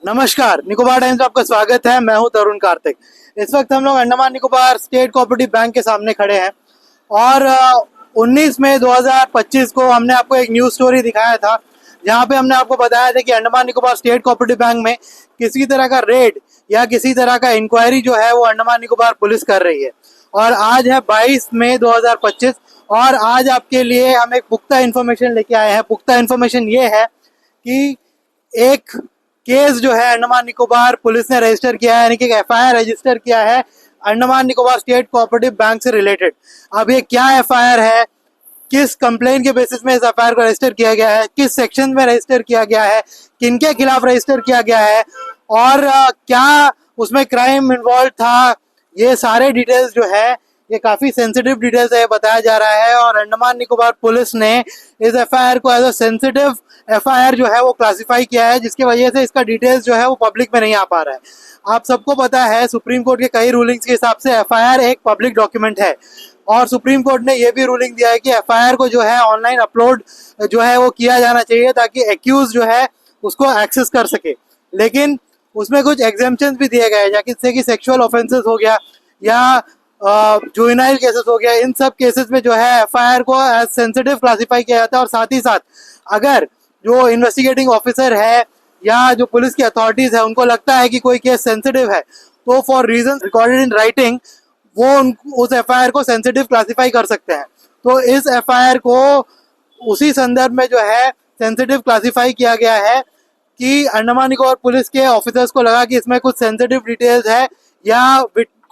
नमस्कार, निकोबार टाइम्स में आपका स्वागत है। मैं हूं तरुण कार्तिक। इस वक्त हम लोग Andaman Nicobar state cooperative bank के सामने खड़े हैं और 19 मई 2025 को हमने आपको एक न्यूज़ स्टोरी दिखाया था, जहां पे हमने आपको बताया था कि Andaman Nicobar state cooperative bank में किसी तरह का रेड या किसी तरह का इंक्वायरी जो है वो अंडमान निकोबार पुलिस कर रही है। और आज है 22 मई 2025 और आज आपके लिए हम एक पुख्ता इन्फॉर्मेशन लेके आए हैं। पुख्ता इन्फॉर्मेशन ये है कि एक केस जो है अंडमान निकोबार पुलिस ने रजिस्टर किया है, यानी कि एफआईआर रजिस्टर किया है Andaman Nicobar state cooperative bank से रिलेटेड। अब ये क्या एफआईआर है, किस कंप्लेन के बेसिस में इस एफआईआर को रजिस्टर किया गया है, किस सेक्शन में रजिस्टर किया गया है, किनके खिलाफ रजिस्टर किया गया है और क्या उसमें क्राइम इन्वॉल्व था, ये सारे डिटेल्स जो है ये काफी सेंसिटिव डिटेल्स है बताया जा रहा है। और अंडमान निकोबार पुलिस ने इस एफआईआर को एज अ सेंसिटिव एफआईआर जो है वो क्लासिफाई किया है, जिसकी वजह से इसका डिटेल्स जो है वो पब्लिक में नहीं आ पा रहा है। आप सबको पता है सुप्रीम कोर्ट के कई रूलिंग्स के हिसाब से एफआईआर एक पब्लिक डॉक्यूमेंट है और सुप्रीम कोर्ट ने ये भी रूलिंग दिया है कि एफआईआर को जो है ऑनलाइन अपलोड जो है वो किया जाना चाहिए ताकि एक्यूज जो है उसको एक्सेस कर सके। लेकिन उसमें कुछ एग्जेम्पशंस भी दिए गए हैं, जैसे कि सेक्सुअल ऑफेंसेस हो गया या जुवेनाइल केसेस हो गया। इन सब केसेस में जो है एफआईआर को एज सेंसिटिव क्लासिफाई किया जाता है और साथ ही साथ अगर जो इन्वेस्टिगेटिंग ऑफिसर है या जो पुलिस की अथॉरिटीज है उनको लगता है कि कोई केस सेंसिटिव है तो for reason recorded in writing वो उस एफआईआर को सेंसिटिव क्लासिफाई कर सकते हैं। तो इस एफआईआर को उसी संदर्भ में जो है सेंसिटिव क्लासिफाई किया गया है कि अंडमान निकोबार पुलिस के ऑफिसर्स को लगा कि इसमें कुछ सेंसिटिव डिटेल्स है या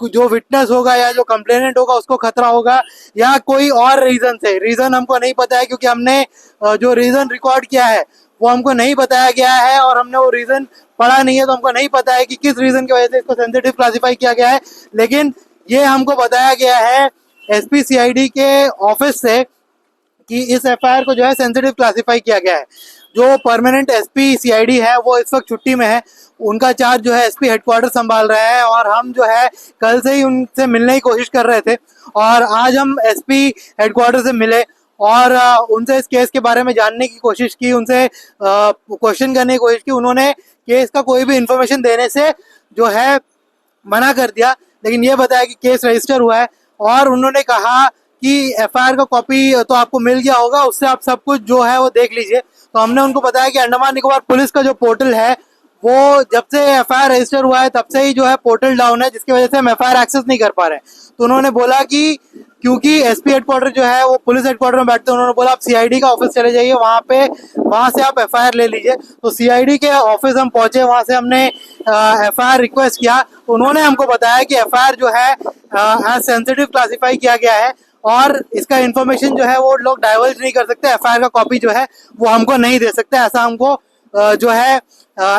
जो विटनेस होगा या जो कंप्लेनेंट होगा उसको खतरा होगा या कोई और रीजन से, रीजन हमको नहीं पता है क्योंकि हमने जो रीजन रिकॉर्ड किया है वो हमको नहीं बताया गया है और हमने वो रीजन पढ़ा नहीं है, तो हमको नहीं पता है कि किस रीजन की वजह से इसको सेंसिटिव क्लासिफाई किया गया है। लेकिन ये हमको बताया गया है एसपी सीआईडी के ऑफिस से कि इस एफआईआर को जो है सेंसिटिव क्लासिफाई किया गया है। जो परमानेंट एसपी सीआईडी है वो इस वक्त छुट्टी में है, उनका चार्ज जो है एसपी हेडक्वार्टर संभाल रहे हैं और हम जो है कल से ही उनसे मिलने की कोशिश कर रहे थे और आज हम एसपी हेडक्वार्टर से मिले और उनसे इस केस के बारे में जानने की कोशिश की, उनसे क्वेश्चन करने की कोशिश की। उन्होंने केस का कोई भी इंफॉर्मेशन देने से जो है मना कर दिया, लेकिन ये बताया कि केस रजिस्टर हुआ है और उन्होंने कहा कि एफआईआर का कॉपी तो आपको मिल गया होगा, उससे आप सब कुछ जो है वो देख लीजिए। तो हमने उनको बताया कि अंडमान निकोबार पुलिस का जो पोर्टल है वो जब से एफआईआर रजिस्टर हुआ है तब से ही जो है पोर्टल डाउन है, जिसकी वजह से हम एफआईआर एक्सेस नहीं कर पा रहे हैं। तो उन्होंने बोला कि क्योंकि एसपी हेडक्वार्टर जो है वो पुलिस हेडक्वार्टर में बैठते हैं, उन्होंने बोला आप सीआईडी का ऑफिस चले जाइए, वहां से आप एफआईआर ले लीजिए। तो सीआईडी के ऑफिस हम पहुंचे, वहां से हमने एफआईआर रिक्वेस्ट किया। तो उन्होंने हमको बताया कि एफआईआर जो है एज सेंसिटिव क्लासिफाई किया गया है और इसका इन्फॉर्मेशन जो है वो लोग डाइवर्ज नहीं कर सकते, एफआईआर का कॉपी जो है वो हमको नहीं दे सकते, ऐसा हमको जो है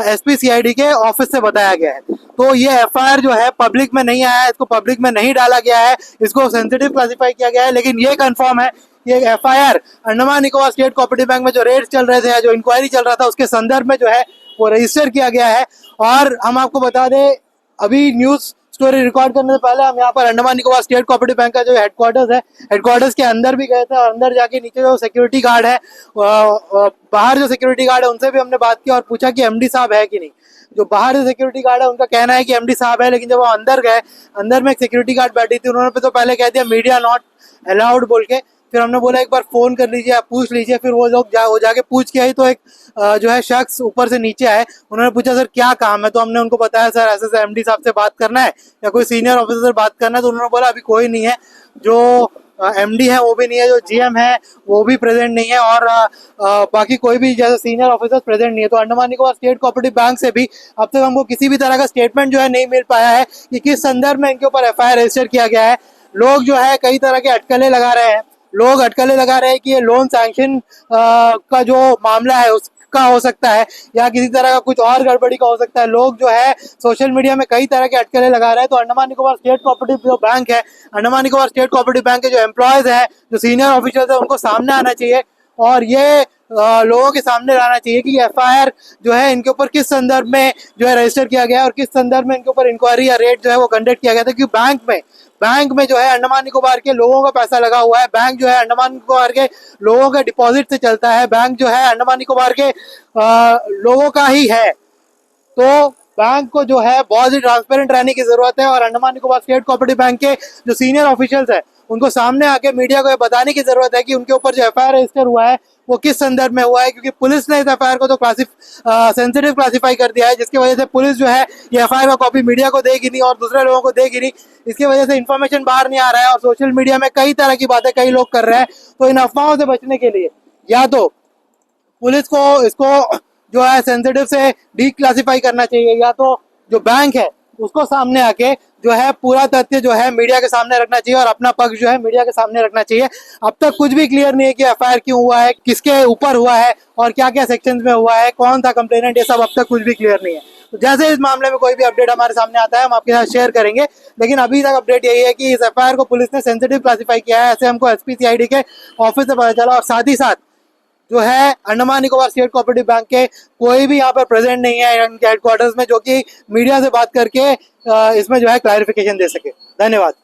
एसपी सीआईडी के ऑफिस से बताया गया है। तो ये एफआईआर जो है पब्लिक में नहीं आया है, इसको पब्लिक में नहीं डाला गया है, इसको सेंसिटिव क्लासिफाई किया गया है। लेकिन ये कंफर्म है कि FIR Andaman Nicobar state cooperative bank में जो रेड चल रहे थे, जो इंक्वायरी चल रहा था, उसके संदर्भ में जो है वो रजिस्टर किया गया है। और हम आपको बता दें, अभी न्यूज स्टोरी रिकॉर्ड करने से पहले हम यहाँ पर Andaman Nicobar state cooperative bank का जो हेडक्वार्टर्स है, हेडक्वार्टर्स के अंदर भी गए थे और अंदर जाके नीचे जो सिक्योरिटी गार्ड है, बाहर जो सिक्योरिटी गार्ड है उनसे भी हमने बात की और पूछा कि एमडी साहब है कि नहीं। जो बाहर जो सिक्योरिटी गार्ड है उनका कहना है कि एमडी साहब है, लेकिन जब वो अंदर गए, अंदर में एक सिक्योरिटी गार्ड बैठी थी, उन्होंने तो पहले कह दिया मीडिया नॉट अलाउड बोल के। फिर हमने बोला एक बार फोन कर लीजिए, आप पूछ लीजिए। फिर वो लोग जाके पूछ के आई तो एक जो है शख्स ऊपर से नीचे आए, उन्होंने पूछा सर क्या काम है। तो हमने उनको बताया सर ऐसे एमडी साहब से बात करना है या कोई सीनियर ऑफिसर से बात करना है। तो उन्होंने बोला अभी कोई नहीं है, जो एमडी है वो भी नहीं है, जो जीएम है वो भी प्रेजेंट नहीं है और बाकी कोई भी जैसे सीनियर ऑफिसर प्रेजेंट नहीं है। तो Andaman Nicobar state cooperative bank से भी अब तक हमको किसी भी तरह का स्टेटमेंट जो है नहीं मिल पाया है कि किस संदर्भ में इनके ऊपर एफआईआर रजिस्टर किया गया है। लोग जो है कई तरह के अटकलें लगा रहे हैं, लोग अटकलें लगा रहे हैं कि ये लोन सैंक्शन का जो मामला है उसका हो सकता है या किसी तरह का कुछ और गड़बड़ी का हो सकता है। लोग जो है सोशल मीडिया में कई तरह के अटकलें लगा रहे हैं। तो अंडमान निकोबार स्टेट कोऑपरेटिव जो बैंक है, Andaman Nicobar state cooperative bank के जो एम्प्लॉयज हैं, जो सीनियर ऑफिसर्स है, उनको सामने आना चाहिए और ये लोगों के सामने लाना चाहिए कि एफआईआर जो है इनके ऊपर किस संदर्भ में जो है रजिस्टर किया गया है और किस संदर्भ में इनके ऊपर इंक्वायरी या रेड जो है वो कंडक्ट किया गया था। क्योंकि बैंक में जो है अंडमान निकोबार के लोगों का पैसा लगा हुआ है, बैंक जो है अंडमान निकोबार के लोगों के डिपॉजिट से चलता है, बैंक जो है अंडमान निकोबार के लोगों का ही है। तो बैंक को जो है बहुत ही ट्रांसपेरेंट रहने की जरूरत है और Andaman Nicobar state cooperative bank के जो सीनियर ऑफिशियल्स है उनको सामने आके मीडिया को ये बताने की जरूरत है कि उनके ऊपर जो एफआईआर रजिस्टर हुआ है वो किस संदर्भ में हुआ है, क्योंकि पुलिस ने इस एफआईआर को तो सेंसिटिव क्लासिफाई कर दिया है, जिसकी वजह से पुलिस जो है ये एफआईआर का कॉपी मीडिया को देगी नहीं और दूसरे लोगों को देगी नहीं। इसकी वजह से इन्फॉर्मेशन बाहर नहीं आ रहा है और सोशल मीडिया में कई तरह की बातें कई लोग कर रहे हैं। तो इन अफवाहों से बचने के लिए या तो पुलिस को इसको जो है सेंसिटिव से डी क्लासिफाई करना चाहिए, या तो जो बैंक है उसको सामने आके जो है पूरा तथ्य जो है मीडिया के सामने रखना चाहिए और अपना पक्ष जो है मीडिया के सामने रखना चाहिए। अब तक कुछ भी क्लियर नहीं है कि एफआईआर क्यों हुआ है, किसके ऊपर हुआ है और क्या क्या सेक्शंस में हुआ है, कौन था कंप्लेनेंट, ये सब अब तक कुछ भी क्लियर नहीं है। तो जैसे इस मामले में कोई भी अपडेट हमारे सामने आता है हम आपके साथ शेयर करेंगे, लेकिन अभी तक अपडेट यही है कि इस एफआईआर को पुलिस ने सेंसिटिव क्लासिफाई किया है, ऐसे हमको एसपीसीआईडी के ऑफिस से पता चला। और साथ ही साथ जो है Andaman Nicobar state cooperative bank के कोई भी यहाँ पर प्रेजेंट नहीं है इनके हेडक्वार्टर्स में, जो कि मीडिया से बात करके इसमें जो है क्लैरिफिकेशन दे सके। धन्यवाद।